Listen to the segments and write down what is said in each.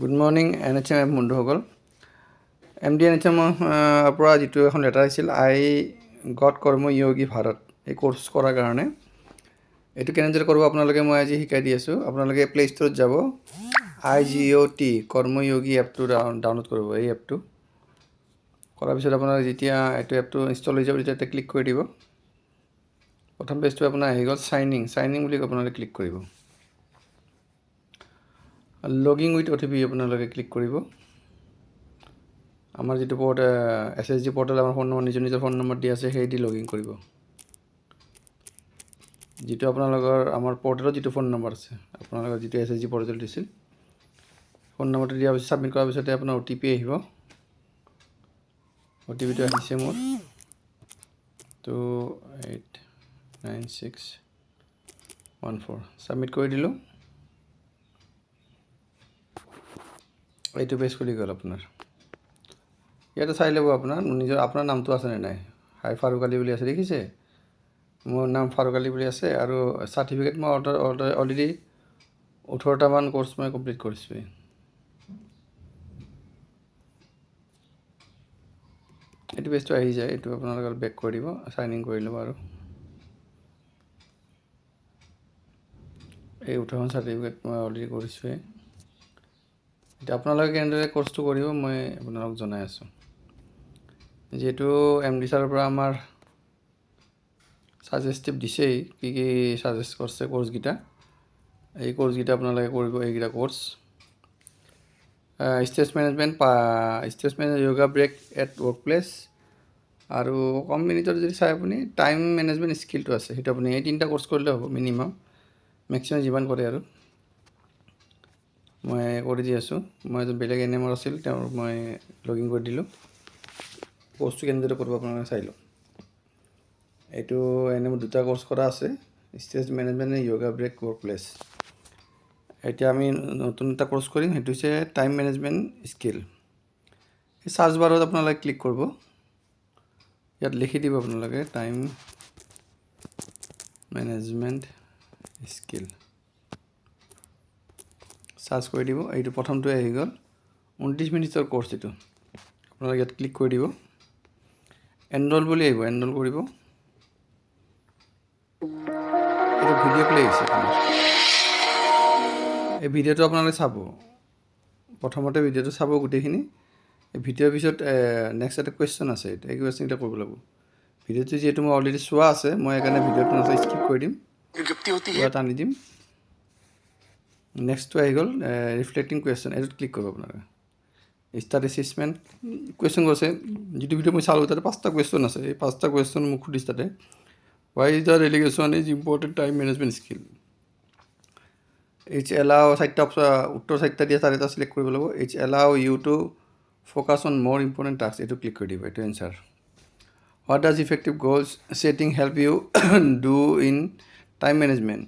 Good morning NHM বন্ধুসকল। MD NHM পৰা যিটো এখন লেটাৰ আহিছিল আই গট কৰ্ময়োগী ভাৰত, এই কোৰ্চ কৰাৰ কাৰণে এইটো কেনেদৰে কৰিব আপোনালোকে মই আজি শিকাই দি আছোঁ। আপোনালোকে প্লে ষ্ট'ৰত যাব, IGOT কৰ্ময়োগী এপটো ডাউনলোড কৰিব। এই এপটো কৰাৰ পিছত আপোনালোকে যেতিয়া এইটো এপটো ইনষ্টল হৈ যাব তেতিয়া ক্লিক কৰি দিব। প্ৰথম পেজটো আপোনাৰ আহি গ'ল, চাইনিং বুলি আপোনালোকে ক্লিক কৰিব। লগিং উইথ OTP আপোনালোকে ক্লিক কৰিব। আমাৰ যিটো SSG পৰ্টেল আমাৰ ফোন নম্বৰ নিজৰ ফোন নম্বৰ দি আছে সেই দি লগিন কৰিব। যিটো আপোনালোকৰ আমাৰ পৰ্টেলত যিটো ফোন নম্বৰ আছে, আপোনালোকৰ যিটো SSG পৰ্টেল দিছিল ফোন নম্বৰটো দিয়াৰ পিছত ছাবমিট কৰাৰ পিছতে আপোনাৰ OTP আহিব। OTPটো আহিছে মোৰ 289614। ছাবমিট কৰি দিলোঁ। এইটো পেজ খুলি গ'ল আপোনাৰ। ইয়াতে চাই ল'ব আপোনাৰ নামটো আছেনে নাই। হাই ফাৰুক আলী বুলি আছে, দেখিছে? মোৰ নাম ফাৰুক আলী বুলি আছে আৰু চাৰ্টিফিকেট মই অলৰেডি 18টামান কোৰ্চ মই কমপ্লিট কৰিছোঁ। এইটো পেজটো আহি যায়, এইটো আপোনালোকে বেক কৰি দিব, চাইন ইন কৰি ল'ব। আৰু এই 18খন চাৰ্টিফিকেট মই অলৰেডি কৰিছোঁৱেই। এতিয়া আপোনালোকে কেনেদৰে কোৰ্চটো কৰিব মই আপোনালোকক জনাই আছোঁ। যিহেতু MD ছাৰৰ পৰা আমাৰ ছাজেষ্টিভ দিছেই, কি ছাজেষ্ট কৰিছে কোৰ্চকেইটা, এই কোৰ্চকেইটা আপোনালোকে কৰিব। এইকেইটা course stress management, yoga break at work place, আৰু কম মিনিটত যদি চাই আপুনি টাইম মেনেজমেণ্ট স্কিলটো আছে, সেইটো আপুনি এই 3টা কোৰ্চ কৰিলে হ'ব। মেক্সিমাম যিমান কৰে আৰু মই কৰি দি আছোঁ। মই এজন বেলেগ NM আছিল, তেওঁৰ মই লগিন কৰি দিলোঁ। কোৰ্চটো কেনেদৰে কৰিব আপোনালোকে চাই লওক। এইটো NM 2টা কোৰ্চ কৰা আছে, stress management, yoga break work place. এতিয়া আমি নতুন এটা কোৰ্চ কৰিম, সেইটো হৈছে টাইম মেনেজমেণ্ট স্কিল। এই চাৰ্চ বাৰত আপোনালোকে ক্লিক কৰিব, ইয়াত লিখি দিব আপোনালোকে টাইম মেনেজমেণ্ট স্কিল, চাৰ্চ কৰি দিব। এইটো প্ৰথমটোৱে আহি গ'ল, 29 মিনিটৰ কোৰ্চ। এইটো আপোনালোকে ইয়াত ক্লিক কৰি দিব, এনৰল বুলি আহিব, এনৰল কৰিব। এইটো ভিডিঅ' প্লে হৈছে আপোনাৰ। এই ভিডিঅ'টো আপোনালোকে চাব, প্ৰথমতে ভিডিঅ'টো চাব গোটেইখিনি। এই ভিডিঅ'ৰ পিছত নেক্সট এটা কুৱেশ্যন আছে, এই কুৱেশ্যনকেইটা কৰিব লাগিব। ভিডিঅ'টো যিহেতু মই অলৰেডি চোৱা আছে, মই সেইকাৰণে ভিডিঅ'টো নাচাই স্কিপ কৰি দিম, টানি দিম। নেক্সটটো আহি গ'ল ৰিফ্লেক্টিং কুৱেশ্যন, এইটোত ক্লিক কৰিব আপোনালোকে। ষ্টাৰ্ট এছেচমেণ্ট কুৱেশ্যন কৈছে, যিটো ভিডিঅ' মই চালোঁ তাতে 5টা কুৱেশ্যন আছে। এই 5টা কুৱেশ্যন মোক সুধিছে তাতে, why is the delegation is important time management skill. It's allow 4টা উত্তৰ 4টা দিয়ে, 4টা চিলেক্ট কৰিব লাগিব। It's allow you to focus on more important task, এইটো ক্লিক কৰি দিব, এইটো answer. What does effective goals setting help you do in time management.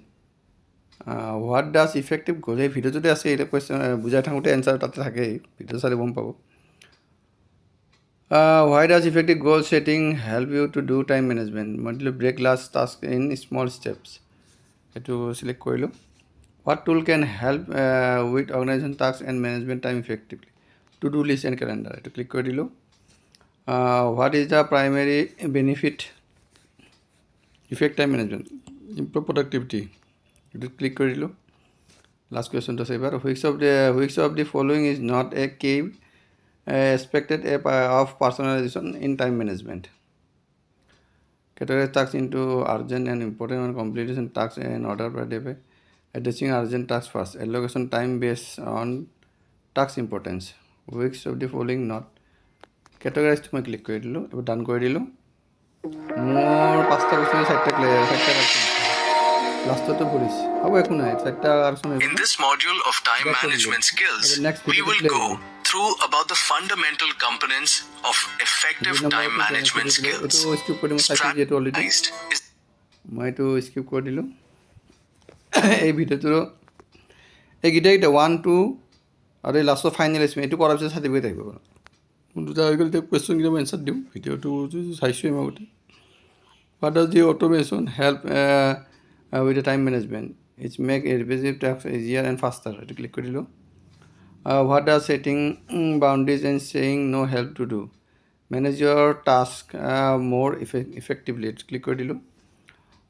What does effective goal, এই ভিডিঅ'টোতে আছে। এইটো কুৱেশ্যন বুজাই থাকোঁতে এনচাৰ তাতে থাকেই, ভিডিঅ' চালে গম পাব। Why does effective goal setting help you to do time management. মই দিলোঁ break large task in small steps, সেইটো চিলেক্ট কৰিলোঁ। What tool can help with organisation task and management time effectively, to do list and calendar, এইটো click কৰি দিলোঁ। What is the primary benefit effect time management, improve productivity, এইটো click কৰি দিলোঁ। Last কুৱেশ্যনটো আছে এইবাৰ, which of the following is not a কি expected of personalization in time management. Categorize tasks into urgent and important and completion tasks in order by day. Addressing urgent tasks first. Allocation time based on task importance. Which of the following not categorized মই click কৰি দিলোঁ, এবাৰ ডান কৰি দিলোঁ। মোৰ 5টা question 4টা লাষ্টতো ভৰিছে, হ'ব একো নাই, 4টা কাৰেকশ্যন হৈ গ'ল। In this module of time management skills, we will go through about the fundamental components of effective time management skills. Strategized is মই এইটো স্কিপ কৰি দিলোঁ। এই ভিডিঅ'টো এইকেইটা 1, 2 আৰু এই লাষ্টৰ ফাইনেল এছমেণ্ট, এইটো কৰাৰ পিছত চাৰ্টিফিকেট আহিব। মোৰ 2টা হৈ গ'ল। এতিয়া কুৱেশ্যনকেইটা মই এনচাৰ দিওঁ। ভিডিঅ'টো চাইছোঁৱেই মই আগতে। What does the automation help with the time management, it's make a repetitive task easier and faster, এইটো ক্লিক কৰি দিলোঁ। What does setting boundaries and saying no help to do? Manage your task more effectively. Click করে দিলো.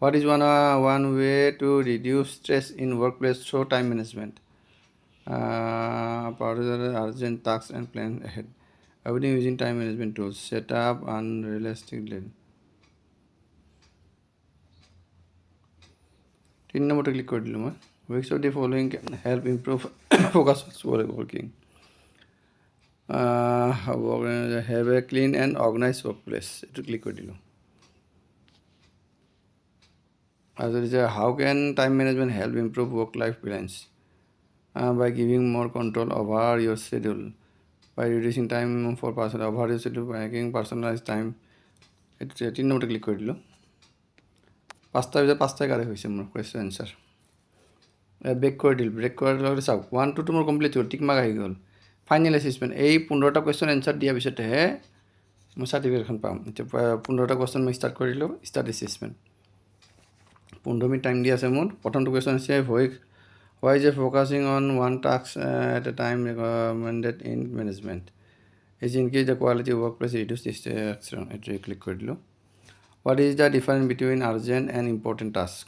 What is one way to reduce stress in workplace through time management? Prioritize urgent tasks and plan ahead. Avoiding using time management tools. Set up unrealistic deadline. 3 নম্বরটা click করে দিলাম। Which of the following can help improve focus while working? Have a clean and organized workplace. একটু click করে দিলাম। As it is, how can time management help improve work-life balance? By giving more control over your schedule, by reducing time for personal over your schedule, by making personalized time. এটা 3 নম্বরটা click করে দিল। 5টার ভিতরে 5টায় কারে হয়েছে আমার question answer. Break করে দিল, break করার লগে চাও 1 2 তোমার কমপ্লিট হল, টিক মার্ক আহি গ'ল। ফাইনেল এসেসমেন্ট এই 15টা কোয়েশ্চন এনসার দিয়াৰ পিছতহে মই চাৰ্টিফিকেটখন পাম। এতিয়া 15টা কোয়েশ্চন মই ষ্টাৰ্ট কৰি দিলোঁ। ষ্টাৰ্ট এসেসমেন্ট 15 মিনিট টাইম দি আছে মোৰ। প্ৰথমটো কোয়েশ্চন আছে why is focusing on one task at a time recommended in management? Is increase the quality of workplace, reduce distraction. এটা ক্লিক কৰি দিলোঁ। What is the difference between urgent and important task?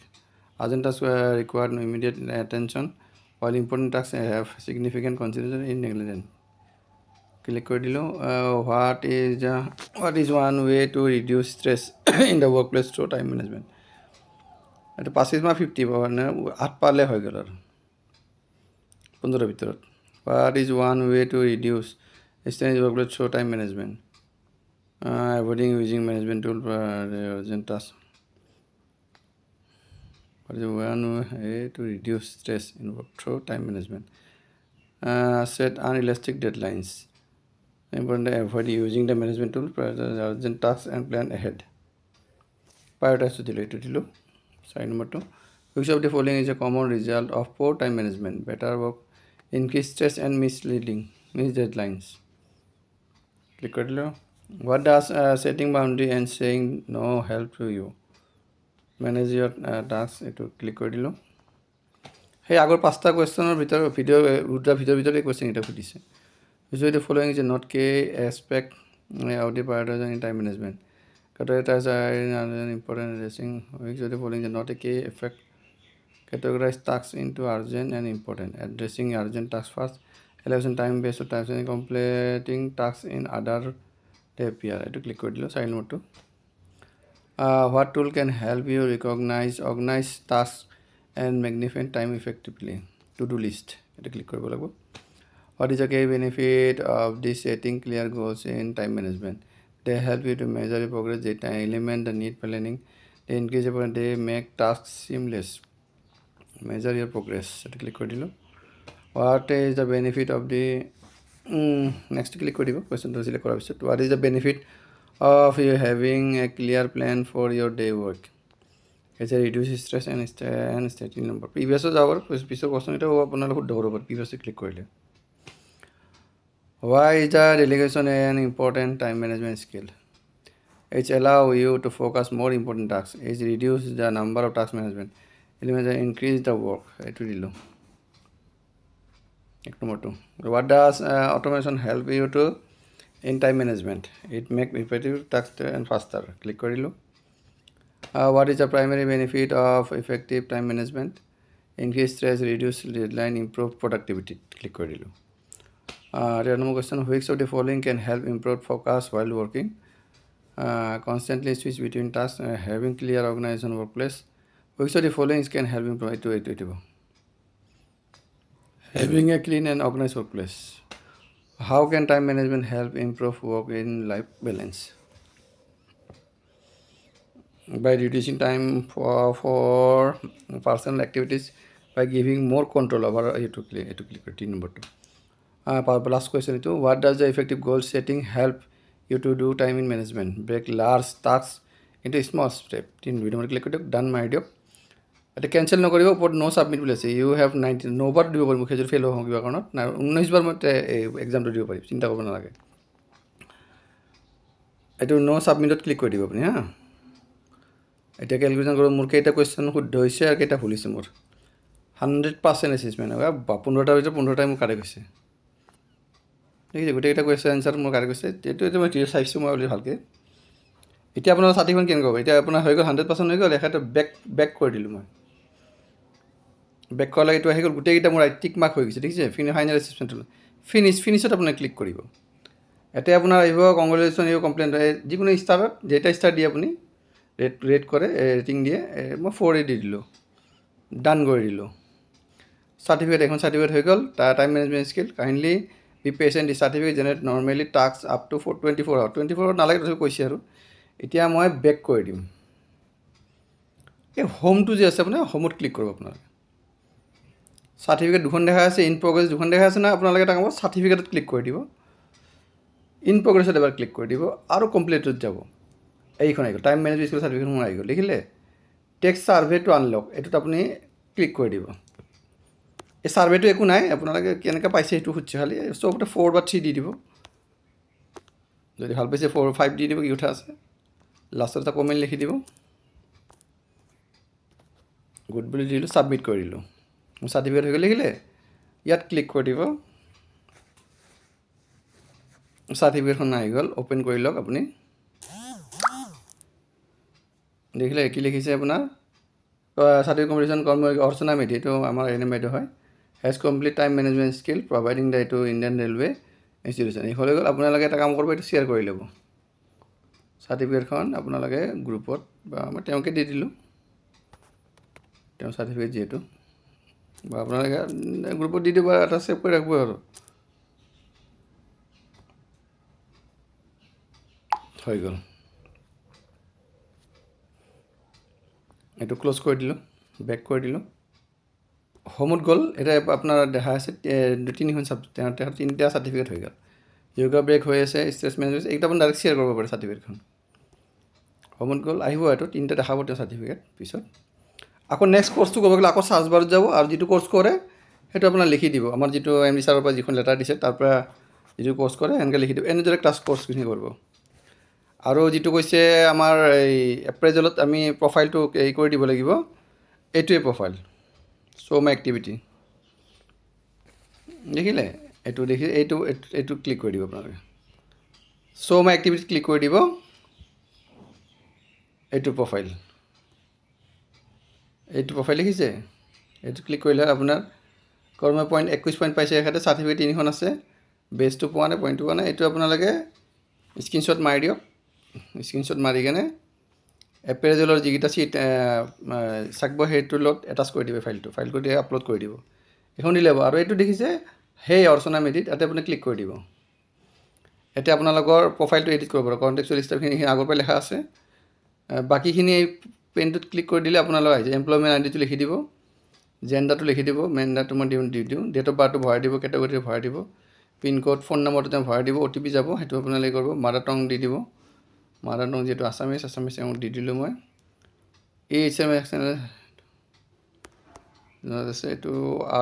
Urgent tasks require no immediate attention, while important tasks have significant consideration in negligence. Click করে দিলো। What is one way to reduce stress in the workplace through time management? এটা 5 মা 50 পাওয়ার না 8 পারলে হয়ে গেল আর 15 ভিতৰত। What is one way to reduce stress in the workplace through time management? Avoiding using management tool for urgent tasks. What is one way to reduce stress in work through time management? Set unrealistic deadlines. Important, avoid using the management tool for urgent tasks and plan ahead. Prioritize to delay to dilo. Side number 2. Which of the following is a common result of poor time management? Better work, increased stress and missed deadlines. Click on it. What does setting boundary and saying no help to you? Manage your tasks. Eto click করে দিলো। সেই আগৰ 5টা কোয়েশ্চনৰ ভিতৰত ভিডিঅ'ৰ question এটা সুধিছে। Which of the following is not key aspect of the prioritization in time management? Categorize an important addressing. Which of the following is not a key effect? Categorize tasks into urgent and important. Addressing urgent tasks first. Allocation time based on time and completing tasks in other day appear. I to click করে দিল। Side note 2. What tool can help you organize tasks and magnify time effectively? To-do list. এটা click কৰিব লাগিব। What is the key benefit of this setting clear goals in time management? They help you to measure your progress, they eliminate the need planning, they increase your they make tasks seamless. Measure your progress. এটা click করে দিল। What is the benefit of the next click করে দিব কোয়েশ্চনটা select করার পিছত। What is the benefit of you having a clear plan for your day work? It's a reduce stress and stating number. Previous যাওয়ার পিছৰ question এটা আপোনালোকে শুদ্ধ কৰিব পাৰে previous ক্লিক কৰিলে। Why is the delegation an important time management skill? It allows you to focus more important tasks. It reduces the number of task management. It increase the work. It will Number 2. What does automation help you to in time management? It make repetitive tasks and faster. Click করে দিলো। What is the primary benefit of effective time management? Increase stress, reduce deadline, improve productivity. Click করে দিলো। Number question. Which of the following can help improve focus while working? Constantly switch between tasks, having clear organization workplace. Which of the following can help improve having a clean and organized workplace? How can time management help improve work in life balance? By reducing time for personal activities, by giving more control over to click number 2. Last question is, what does the effective goal setting help you to do time in management? Break large tasks into small steps. Click done my idea. এটা cancel নকৰিব, ওপৰত নো submit বুলি আছে। U have 9বাৰ দিব পাৰিম, মুখে যদি fail হওঁ কিবা কাৰণত নাই 19বাৰ মই এক্সামটো দিব পাৰিম, চিন্তা কৰিব নালাগে। এইটো নো ছাবমিটত ক্লিক কৰি দিব আপুনি হা। এতিয়া কেলকুলেশ্যন কৰিব মোৰ কেইটা কুৱেশ্যন শুদ্ধ হৈছে আৰু কেইটা ভুল হৈছে মোৰ 100% এছেচমেণ্ট। 15টাৰ ভিতৰত 15টাই মোৰ কাৰেক্ট হৈছে। দেখিছে গোটেইকেইটা কুৱেশ্যন এনচাৰ মোৰ কাৰেক্ট হৈছে। এইটো মই ক্লিয়াৰ চাইছোঁ মই অলৰেডি ভালকৈ। এতিয়া আপোনাৰ চাৰ্টিফিকেট কেনেকৈ হ'ব? এতিয়া আপোনাৰ হৈ গ'ল 100% হৈ গ'ল। এখেতে বেক কৰি দিলোঁ মই। বেক কৰাৰ এইটো আহি গ'ল, গোটেইকেইটা মোৰ টিক মাৰ্ক হৈ গৈছে। দেখিছে ফাইনেল এছেছমেণ্ট ফিনিছত আপুনি ক্লিক কৰিব। এতিয়া আপোনাৰ আহিব কংগ্ৰেচুলেশ্যন, আহিব কমপ্লেইন, যিকোনো ষ্টাৰত যেইটা ষ্টাৰ দিয়ে আপুনি ৰেট কৰে, ৰেটিং দিয়ে। মই 4 দি দিলোঁ, ডান কৰি দিলোঁ। চাৰ্টিফিকেট, এখন চাৰ্টিফিকেট হৈ গ'ল। তাৰ time management skill, kindly be patient, the certificate generate normally task up to 24 hour. 24 hour নালাগে, তথাপিও কৈছে আৰু। এতিয়া মই বেক কৰি দিম। এই হোমটো যে আছে আপোনাৰ হোমত ক্লিক কৰিব। আপোনালোকে চাৰ্টিফিকেট দুখন দেখা আছে, ইন প্ৰগ্ৰেছ দুখন দেখা আছে না, আপোনালোকে এটা কাম কৰিব, চাৰ্টিফিকেটত ক্লিক কৰি দিব, ইন প্ৰগ্ৰেছত এবাৰ ক্লিক কৰি দিব আৰু কমপ্লিটত যাব। এইখন আহি গ'ল, টাইম মেনেজমেণ্ট স্কিল চাৰ্টিফিকেটখন আহি গ'ল। দেখিলে টেক্সট ছাৰ্ভে টু আনলক, এইটোত আপুনি ক্লিক কৰি দিব। এই ছাৰ্ভেটো একো নাই, আপোনালোকে কেনেকৈ পাইছে সেইটো সুধিছে খালি। চবতে 4 বা 3 দি দিব। যদি ভাল পাইছে 4 5 দি দিব, কি কথা আছে। লাষ্টত এটা কমেণ্ট লিখি দিব, গুড বুলি দিলোঁ, ছাবমিট কৰি দিলোঁ। মোৰ চাৰ্টিফিকেট হৈ গ'ল। দেখিলে ইয়াত ক্লিক কৰি দিব, চাৰ্টিফিকেটখন আহি গ'ল। অ'পেন কৰি লওক আপুনি। দেখিলে কি লিখিছে আপোনাৰ, চাৰ্টিফিকেট কম্পিটিশ্যন কৰ্ম অৰ্চনা মেধি, এইটো আমাৰ এনে মেধি হয়। Has complete time management skill providing the এইটো ইণ্ডিয়ান ৰেলৱে ইনষ্টিটিউশ্যন। এই হৈ গ'ল। আপোনালোকে এটা কাম কৰিব, এইটো শ্বেয়াৰ কৰি ল'ব চাৰ্টিফিকেটখন আপোনালোকে গ্ৰুপত, বা মই তেওঁকে দি দিলোঁ, তেওঁ চাৰ্টিফিকেট যিহেতু, বা আপোনালোকে গ্ৰুপত দি দিব, এটা ছেভ কৰি ৰাখিব আৰু। হৈ গ'ল। এইটো ক্ল'জ কৰি দিলোঁ, বেক কৰি দিলোঁ। হোমত গ'ল। এতিয়া আপোনাৰ দেখা আছে 2-3খন তেওঁ 3টা চাৰ্টিফিকেট হৈ গ'ল। য়োগা ব্ৰেক হৈ আছে, ষ্ট্ৰেছ মেনেজমেণ্ট, এইটো আপুনি ডাইৰেক্ট শ্বেয়াৰ কৰিব পাৰে চাৰ্টিফিকেটখন। হোমত গ'ল, আহিব এইটো 3টা দেখাব তেওঁ চাৰ্টিফিকেট। পিছত আকৌ নেক্সট কৰ্চটো ক'ব গ'লে আকৌ চাৰ্চ বাৰত যাব, আৰু যিটো কৰ্চ কৰে সেইটো আপোনাৰ লিখি দিব। আমাৰ যিটো MD ছাৰৰ পৰা যিখন লেটাৰ দিছে, তাৰ পৰা যিটো কৰ্চ কৰে এনেকৈ লিখি দিব। এনেদৰে ক্লাছ কৰ্চখিনি কৰিব। আৰু যিটো কৈছে আমাৰ এই এপ্ৰেজেলত আমি প্ৰফাইলটো এই কৰি দিব লাগিব, এইটোৱে প্ৰফাইল, শ্ব' মাই এক্টিভিটি। দেখিলে এইটো এইটো ক্লিক কৰি দিব আপোনালোকে। শ্ব' মাই এক্টিভিটি ক্লিক কৰি দিব, এইটো প্ৰফাইল দেখিছে। এইটো ক্লিক কৰিলে আপোনাৰ কৰ্ম পইণ্ট 21 পইণ্ট পাইছে। এখেতে চাৰ্টিফিকেট 3খন আছে, বেজটো পোৱা নাই, পইণ্টটো পোৱা নাই। এইটো আপোনালোকে স্ক্ৰীনশ্বট মাৰি দিয়ক। স্ক্ৰীনশ্বট মাৰি কেনে এপ্ৰেজেলৰ যিকেইটা চিট চাকব, সেইটোৰ লগত এটাচ কৰি দিব। ফাইলটো দিয়ে আপলোড কৰি দিব। এইখন দিলে হ'ব। আৰু এইটো দেখিছে সেই অৰ্চনা মেধিত, তাতে আপুনি ক্লিক কৰি দিব। এতিয়া আপোনালোকৰ প্ৰফাইলটো এডিট কৰিব পাৰে। কণ্টেক্সুৱেল ষ্টাফখিনি আগৰ পৰা লেখা আছে। বাকীখিনি এই পেনটোত ক্লিক কৰি দিলে আপোনালোক আহিছে। এমপ্লয়মেণ্ট আইডিটো লিখি দিব, জেণ্ডাৰটো লিখি দিব, মেণ্ডাৰটো মই দি দিওঁ, ডেট অফ বাৰ্থটো ভৰাই দিব, কেটেগৰীটো ভৰাই দিব, পিনক'ড, ফোন নম্বৰটো তেওঁ ভৰাই দিব, OTP যাব, সেইটো আপোনালোকে কৰিব। মাডাৰ টং দি দিব, মাডাৰ টং যিহেতু আছামিছ দি দিলোঁ মই। এই SMS আছে, এইটো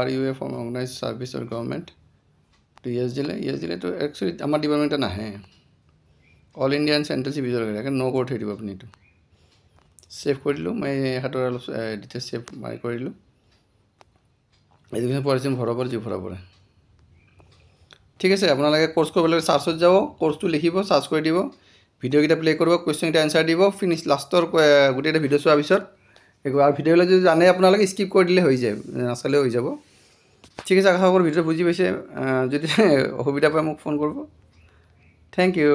RUA from organize service or government. এইটো ইয়েছ দিলেতো একচুৱেলি আমাৰ ডিপাৰ্টমেণ্টে নাহে। অল ইণ্ডিয়ান চেণ্ট্ৰেল চিভিজৰ ন' কৰি থৈ দিব আপুনি। এইটো ছেভ কৰি দিলোঁ মই, হাতৰ অলপ ডিটেইলছ ছেভ কৰি দিলোঁ। এডুকেশ্যন পলিচি ভৰাব পাৰে, যি ভৰাব পাৰে। ঠিক আছে। আপোনালোকে কৰ্চ কৰিব লাগে, চাৰ্চত যাব, কৰ্চটো লিখিব, চাৰ্চ কৰি দিব, ভিডিঅ'কেইটা প্লে' কৰিব, কুৱেশ্যনকেইটা এনচাৰ দিব, ফিনিছ। লাষ্টৰ গোটেইকেইটা ভিডিঅ' চোৱাৰ পিছত আৰু ভিডিঅ'বিলাক যদি জানে আপোনালোকে স্কিপ কৰি দিলে হৈ যায়, নাচালেও হৈ যাব। ঠিক আছে। আশা কৰোঁ ভিডিঅ'টো বুজি পাইছে। যদি অসুবিধা পায় মোক ফোন কৰিব। Thank U.